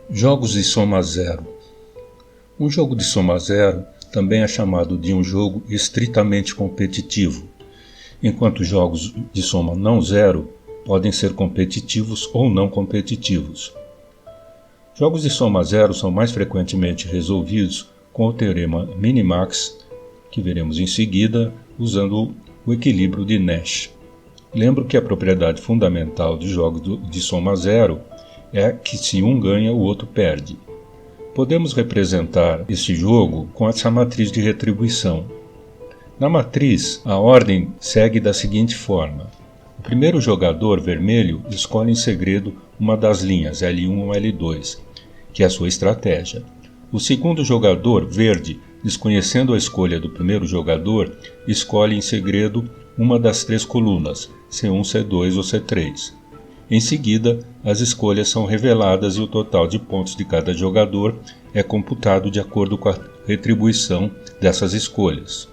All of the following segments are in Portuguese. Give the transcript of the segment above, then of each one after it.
Jogos de soma zero. Um jogo de soma zero também é chamado de um jogo estritamente competitivo, enquanto jogos de soma não zero podem ser competitivos ou não competitivos. Jogos de soma zero são mais frequentemente resolvidos com o teorema Minimax, que veremos em seguida, usando o equilíbrio de Nash. Lembro que a propriedade fundamental de jogos de soma zero é que se um ganha, o outro perde. Podemos representar este jogo com essa matriz de retribuição. Na matriz, a ordem segue da seguinte forma. O primeiro jogador, vermelho, escolhe em segredo uma das linhas L1 ou L2, que é a sua estratégia. O segundo jogador, verde, desconhecendo a escolha do primeiro jogador, escolhe em segredo uma das três colunas, C1, C2 ou C3. Em seguida, as escolhas são reveladas e o total de pontos de cada jogador é computado de acordo com a retribuição dessas escolhas.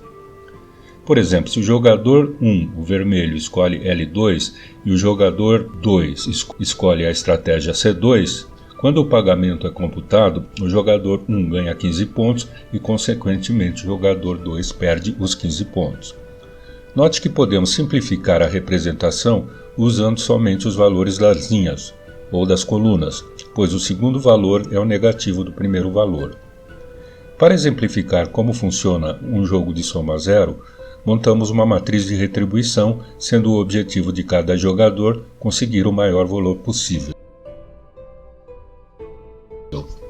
Por exemplo, se o jogador 1, o vermelho, escolhe L2 e o jogador 2 escolhe a estratégia C2, quando o pagamento é computado, o jogador 1 ganha 15 pontos e, consequentemente, o jogador 2 perde os 15 pontos. Note que podemos simplificar a representação usando somente os valores das linhas ou das colunas, pois o segundo valor é o negativo do primeiro valor. Para exemplificar como funciona um jogo de soma zero, montamos uma matriz de retribuição, sendo o objetivo de cada jogador conseguir o maior valor possível.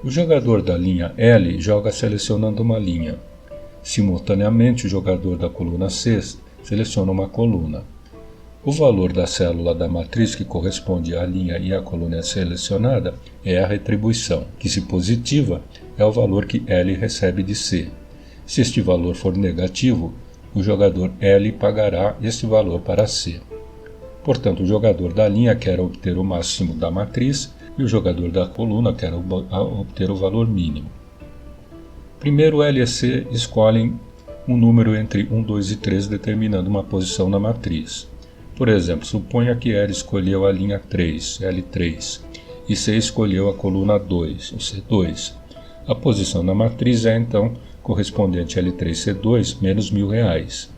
O jogador da linha L joga selecionando uma linha. Simultaneamente, o jogador da coluna C seleciona uma coluna. O valor da célula da matriz que corresponde à linha e à coluna selecionada é a retribuição, que, se positiva, é o valor que L recebe de C. Se este valor for negativo, o jogador L pagará este valor para C. Portanto, o jogador da linha quer obter o máximo da matriz e o jogador da coluna quer obter o valor mínimo. Primeiro, L e C escolhem um número entre 1, 2 e 3, determinando uma posição na matriz. Por exemplo, suponha que L escolheu a linha 3, L3, e C escolheu a coluna 2, o C2. A posição na matriz é, então, correspondente a L3C2 menos R$1.000.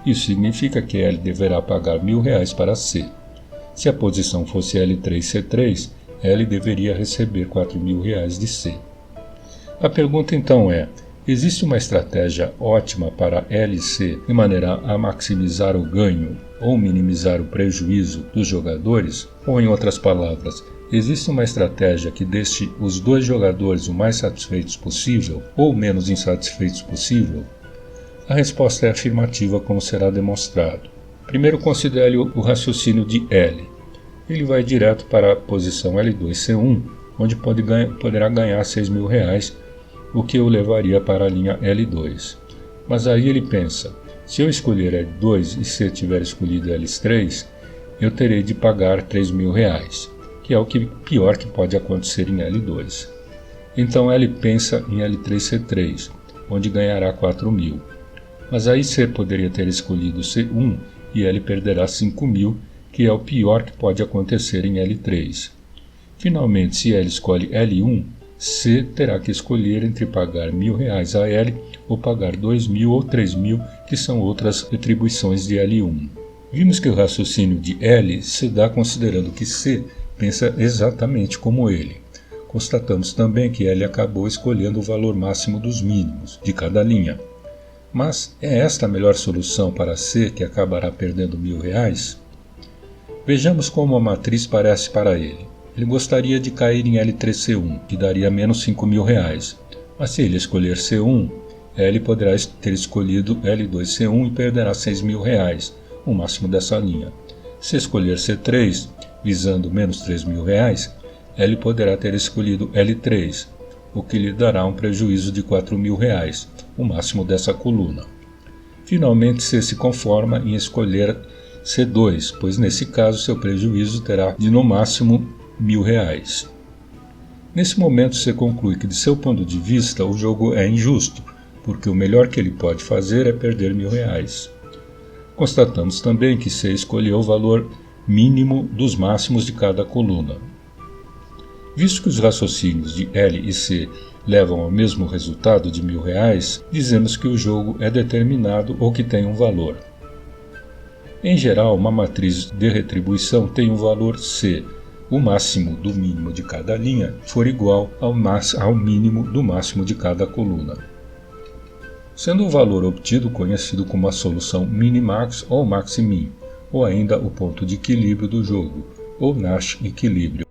Isso significa que L deverá pagar R$1.000 para C. Se a posição fosse L3C3, L deveria receber R$4.000 de C. A pergunta então é: existe uma estratégia ótima para L e C de maneira a maximizar o ganho ou minimizar o prejuízo dos jogadores? Ou, em outras palavras, existe uma estratégia que deixe os dois jogadores o mais satisfeitos possível ou menos insatisfeitos possível? A resposta é afirmativa, como será demonstrado. Primeiro, considere o raciocínio de L. Ele vai direto para a posição L2C1, onde poderá ganhar R$6.000, o que o levaria para a linha L2. Mas aí ele pensa: se eu escolher L2 e C tiver escolhido L3, eu terei de pagar R$3.000, que é o pior que pode acontecer em L2. Então L pensa em L3C3, onde ganhará R$4.000. Mas aí C poderia ter escolhido C1 e L perderá R$5.000, que é o pior que pode acontecer em L3. Finalmente, se L escolhe L1, C terá que escolher entre pagar R$1.000 a L ou pagar R$2.000 ou R$3.000, que são outras retribuições de L1. Vimos que o raciocínio de L se dá considerando que C pensa exatamente como ele. Constatamos também que L acabou escolhendo o valor máximo dos mínimos de cada linha. Mas é esta a melhor solução para C, que acabará perdendo R$1.000? Vejamos como a matriz parece para ele. Ele gostaria de cair em L3C1, que daria menos R$5.000. Mas se ele escolher C1, L poderá ter escolhido L2C1 e perderá R$6.000, o máximo dessa linha. Se escolher C3, visando menos R$3.000, L poderá ter escolhido L3, o que lhe dará um prejuízo de R$4.000, o máximo dessa coluna. Finalmente, C se conforma em escolher C2, pois nesse caso seu prejuízo terá de no máximo R$1.000. Nesse momento, C conclui que, de seu ponto de vista, o jogo é injusto, porque o melhor que ele pode fazer é perder R$1.000. Constatamos também que C escolheu o valor mínimo dos máximos de cada coluna. Visto que os raciocínios de L e C levam ao mesmo resultado de R$1.000, dizemos que o jogo é determinado ou que tem um valor. Em geral, uma matriz de retribuição tem um valor C, o máximo do mínimo de cada linha for igual ao mínimo do máximo de cada coluna, sendo o valor obtido conhecido como a solução minimax ou maximin, ou ainda o ponto de equilíbrio do jogo, ou Nash equilíbrio.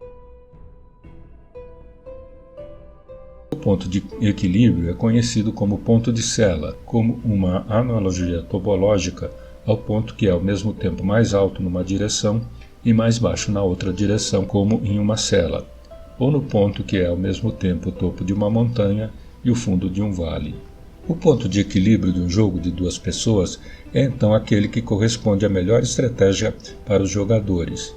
O ponto de equilíbrio é conhecido como ponto de Sella, como uma analogia topológica ao ponto que é ao mesmo tempo mais alto numa direção e mais baixo na outra direção, como em uma cela, ou no ponto que é ao mesmo tempo o topo de uma montanha e o fundo de um vale. O ponto de equilíbrio de um jogo de duas pessoas é então aquele que corresponde à melhor estratégia para os jogadores.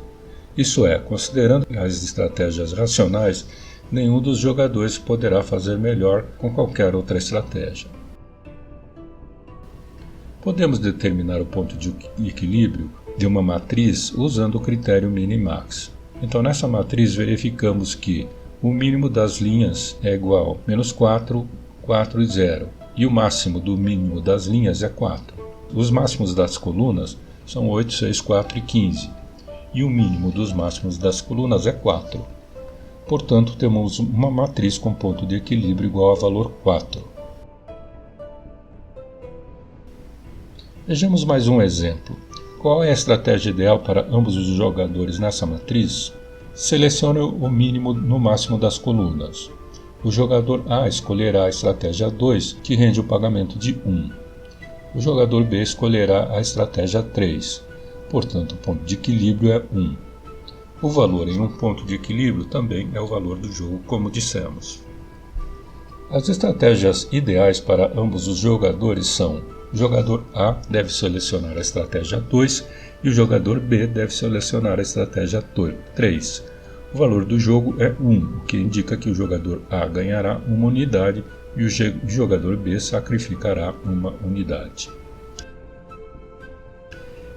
Isso é, considerando as estratégias racionais, nenhum dos jogadores poderá fazer melhor com qualquer outra estratégia. Podemos determinar o ponto de equilíbrio de uma matriz usando o critério minimax. Então, nessa matriz, verificamos que o mínimo das linhas é igual a -4, 4 e 0, e o máximo do mínimo das linhas é 4. Os máximos das colunas são 8, 6, 4 e 15, e o mínimo dos máximos das colunas é 4. Portanto, temos uma matriz com ponto de equilíbrio igual a valor 4. Vejamos mais um exemplo. Qual é a estratégia ideal para ambos os jogadores nessa matriz? Selecione o mínimo no máximo das colunas. O jogador A escolherá a estratégia 2, que rende o pagamento de 1. O jogador B escolherá a estratégia 3. Portanto, o ponto de equilíbrio é 1. O valor em um ponto de equilíbrio também é o valor do jogo, como dissemos. As estratégias ideais para ambos os jogadores são: o jogador A deve selecionar a estratégia 2 e o jogador B deve selecionar a estratégia 3. O valor do jogo é 1, o que indica que o jogador A ganhará uma unidade e o jogador B sacrificará uma unidade.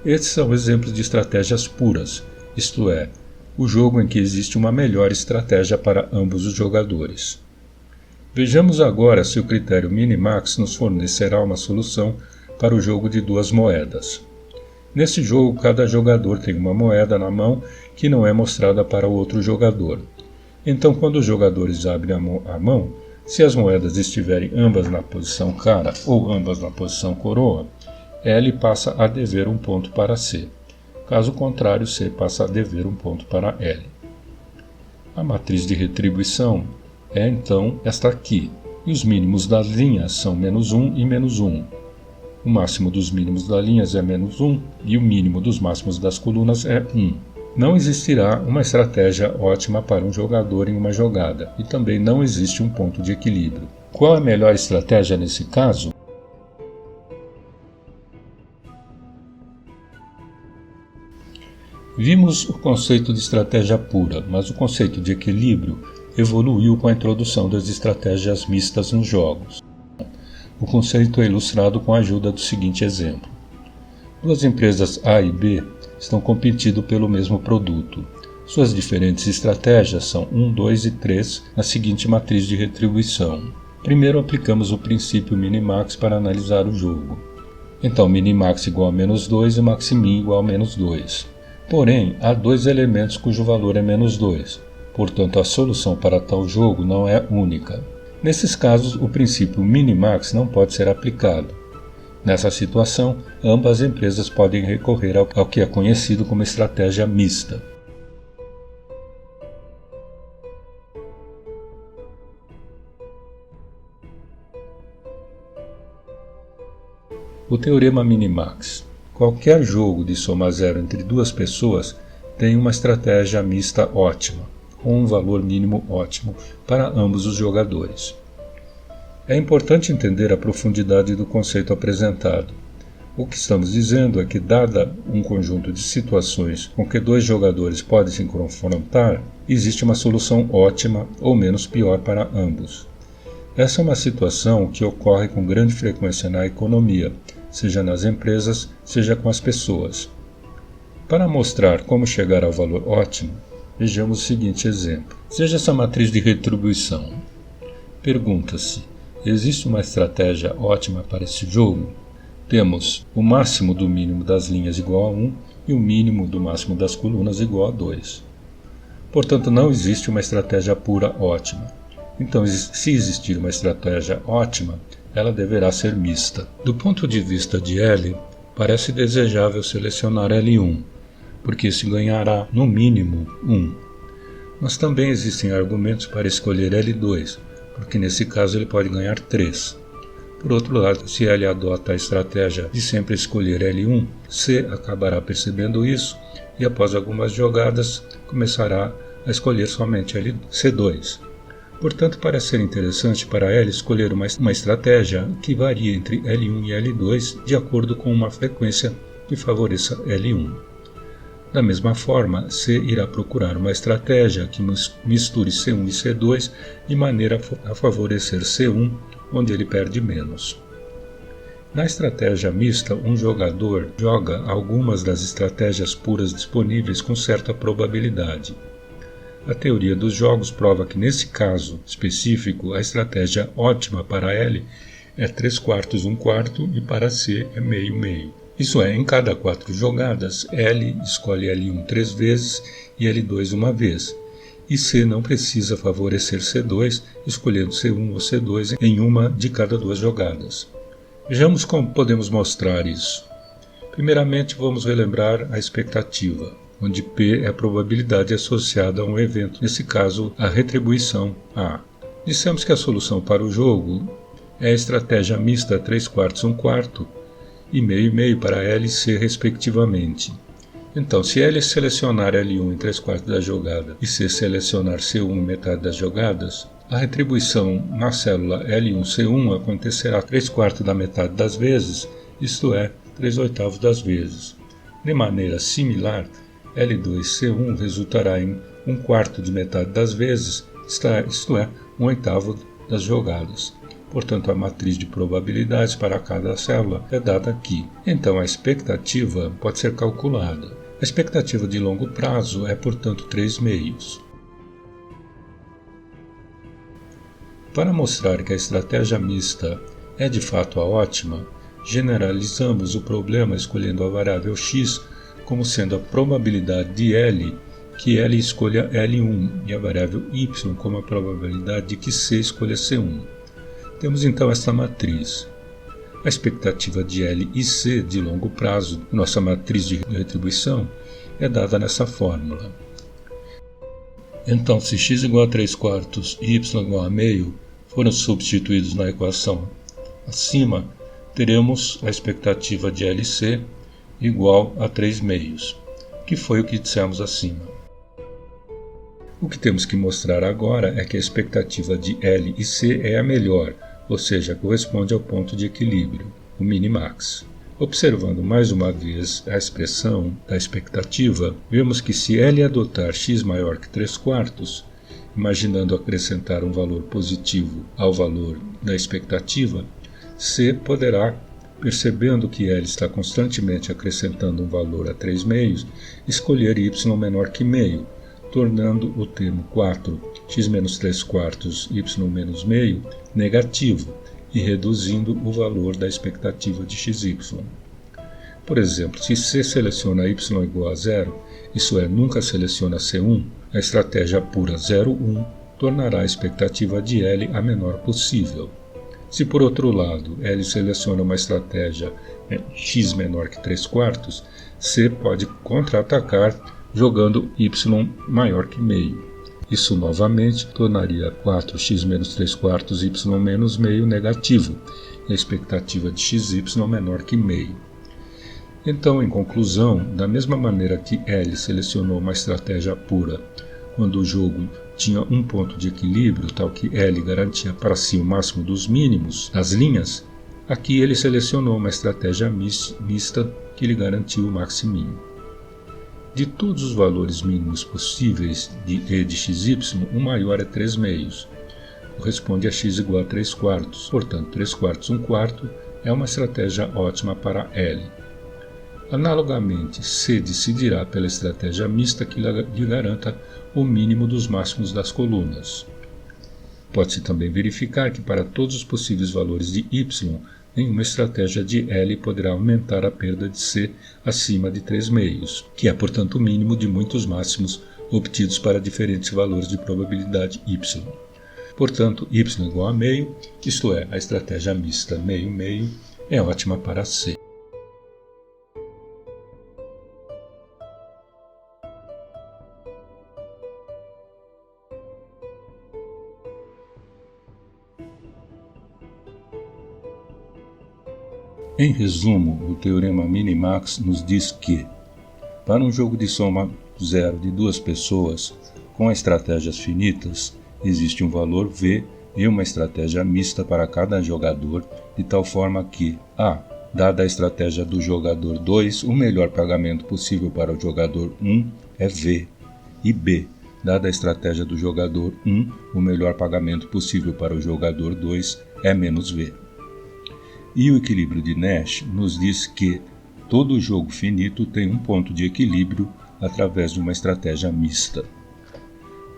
Estes são exemplos de estratégias puras, isto é, o jogo em que existe uma melhor estratégia para ambos os jogadores. Vejamos agora se o critério minimax nos fornecerá uma solução para o jogo de duas moedas. Nesse jogo, cada jogador tem uma moeda na mão que não é mostrada para o outro jogador. Então, quando os jogadores abrem a mão, se as moedas estiverem ambas na posição cara ou ambas na posição coroa, L passa a dever um ponto para C. Caso contrário, C passa a dever um ponto para L. A matriz de retribuição é então esta aqui, e os mínimos das linhas são -1 e -1. O máximo dos mínimos das linhas é -1 e o mínimo dos máximos das colunas é 1. Não existirá uma estratégia ótima para um jogador em uma jogada, e também não existe um ponto de equilíbrio. Qual é a melhor estratégia nesse caso? Vimos o conceito de estratégia pura, mas o conceito de equilíbrio evoluiu com a introdução das estratégias mistas nos jogos. O conceito é ilustrado com a ajuda do seguinte exemplo. Duas empresas A e B estão competindo pelo mesmo produto. Suas diferentes estratégias são 1, 2 e 3 na seguinte matriz de retribuição. Primeiro aplicamos o princípio minimax para analisar o jogo. Então, minimax igual a -2 e maximin igual a -2. Porém, há dois elementos cujo valor é -2. Portanto, a solução para tal jogo não é única. Nesses casos, o princípio minimax não pode ser aplicado. Nessa situação, ambas as empresas podem recorrer ao que é conhecido como estratégia mista. O teorema minimax. Qualquer jogo de soma zero entre duas pessoas tem uma estratégia mista ótima, com um valor mínimo ótimo para ambos os jogadores. É importante entender a profundidade do conceito apresentado. O que estamos dizendo é que, dada um conjunto de situações com que dois jogadores podem se confrontar, existe uma solução ótima ou menos pior para ambos. Essa é uma situação que ocorre com grande frequência na economia, seja nas empresas, seja com as pessoas. Para mostrar como chegar ao valor ótimo, vejamos o seguinte exemplo. Seja essa matriz de retribuição. Pergunta-se, existe uma estratégia ótima para esse jogo? Temos o máximo do mínimo das linhas igual a 1 e o mínimo do máximo das colunas igual a 2. Portanto, não existe uma estratégia pura ótima. Então, se existir uma estratégia ótima, ela deverá ser mista. Do ponto de vista de L, parece desejável selecionar L1, porque isso ganhará, no mínimo, 1. Mas também existem argumentos para escolher L2, porque nesse caso ele pode ganhar 3. Por outro lado, se L adota a estratégia de sempre escolher L1, C acabará percebendo isso e após algumas jogadas começará a escolher somente C2. Portanto, parece ser interessante para L escolher uma estratégia que varia entre L1 e L2 de acordo com uma frequência que favoreça L1. Da mesma forma, C irá procurar uma estratégia que misture C1 e C2 de maneira a favorecer C1, onde ele perde menos. Na estratégia mista, um jogador joga algumas das estratégias puras disponíveis com certa probabilidade. A teoria dos jogos prova que, nesse caso específico, a estratégia ótima para L é 3/4, 1/4 e para C é meio-meio. Isso é, em cada 4 jogadas, L escolhe L1 3 vezes e L2 uma vez, e C não precisa favorecer C2, escolhendo C1 ou C2 em uma de cada 2 jogadas. Vejamos como podemos mostrar isso. Primeiramente, vamos relembrar a expectativa, onde P é a probabilidade associada a um evento, nesse caso, a retribuição A. Dissemos que a solução para o jogo é a estratégia mista 3/4, 1/4 e meio-meio para L e C, respectivamente. Então, se L selecionar L1 em 3/4 da jogada e C selecionar C1 em metade das jogadas, a retribuição na célula L1-C1 acontecerá 3/4 da metade das vezes, isto é, 3/8 das vezes. De maneira similar, L2-C1 resultará em 1/4 de metade das vezes, isto é, 1/8 das jogadas. Portanto, a matriz de probabilidades para cada célula é dada aqui. Então, a expectativa pode ser calculada. A expectativa de longo prazo é, portanto, 3 meios. Para mostrar que a estratégia mista é de fato a ótima, generalizamos o problema escolhendo a variável x como sendo a probabilidade de L que L escolha L1 e a variável y como a probabilidade de que C escolha C1. Temos então esta matriz. A expectativa de L e C de longo prazo, nossa matriz de retribuição, é dada nessa fórmula. Então, se x igual a 3/4 e y igual a meio foram substituídos na equação acima, teremos a expectativa de L e C igual a 3 meios, que foi o que dissemos acima. O que temos que mostrar agora é que a expectativa de L e C é a melhor, ou seja, corresponde ao ponto de equilíbrio, o minimax. Observando mais uma vez a expressão da expectativa, vemos que se L adotar x maior que 3/4, imaginando acrescentar um valor positivo ao valor da expectativa, C poderá, percebendo que L está constantemente acrescentando um valor a 3 meios, escolher y menor que meio, tornando o termo 4, x menos 3/4, y menos meio, negativo e reduzindo o valor da expectativa de xy. Por exemplo, se C seleciona y igual a 0, isso é, nunca seleciona C1, a estratégia pura 0,1 tornará a expectativa de L a menor possível. Se por outro lado L seleciona uma estratégia x menor que 3/4, C pode contra-atacar jogando y maior que meio. Isso novamente tornaria 4x menos 3/4 y menos meio negativo e a expectativa de xy menor que meio. Então, em conclusão, da mesma maneira que L selecionou uma estratégia pura quando o jogo tinha um ponto de equilíbrio, tal que L garantia para si o máximo dos mínimos das linhas, aqui ele selecionou uma estratégia mista que lhe garantiu o maximinho. De todos os valores mínimos possíveis de E de xy, o maior é 3 meios. Corresponde a x igual a 3/4, portanto 3/4, 1/4 é uma estratégia ótima para L. Analogamente, C decidirá pela estratégia mista que lhe garanta o mínimo dos máximos das colunas. Pode-se também verificar que para todos os possíveis valores de y, nenhuma estratégia de L poderá aumentar a perda de C acima de 3 meios, que é, portanto, o mínimo de muitos máximos obtidos para diferentes valores de probabilidade y. Portanto, y igual a meio, isto é, a estratégia mista meio-meio, é ótima para C. Em resumo, o teorema Minimax nos diz que, para um jogo de soma zero de duas pessoas, com estratégias finitas, existe um valor V e uma estratégia mista para cada jogador, de tal forma que A. Dada a estratégia do jogador 2, o melhor pagamento possível para o jogador 1 é V, e B. Dada a estratégia do jogador 1, o melhor pagamento possível para o jogador 2 é menos V. E o equilíbrio de Nash nos diz que todo jogo finito tem um ponto de equilíbrio através de uma estratégia mista.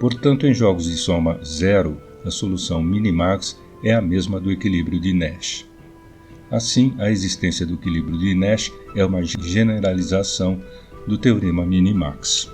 Portanto, em jogos de soma zero, a solução Minimax é a mesma do equilíbrio de Nash. Assim, a existência do equilíbrio de Nash é uma generalização do teorema Minimax.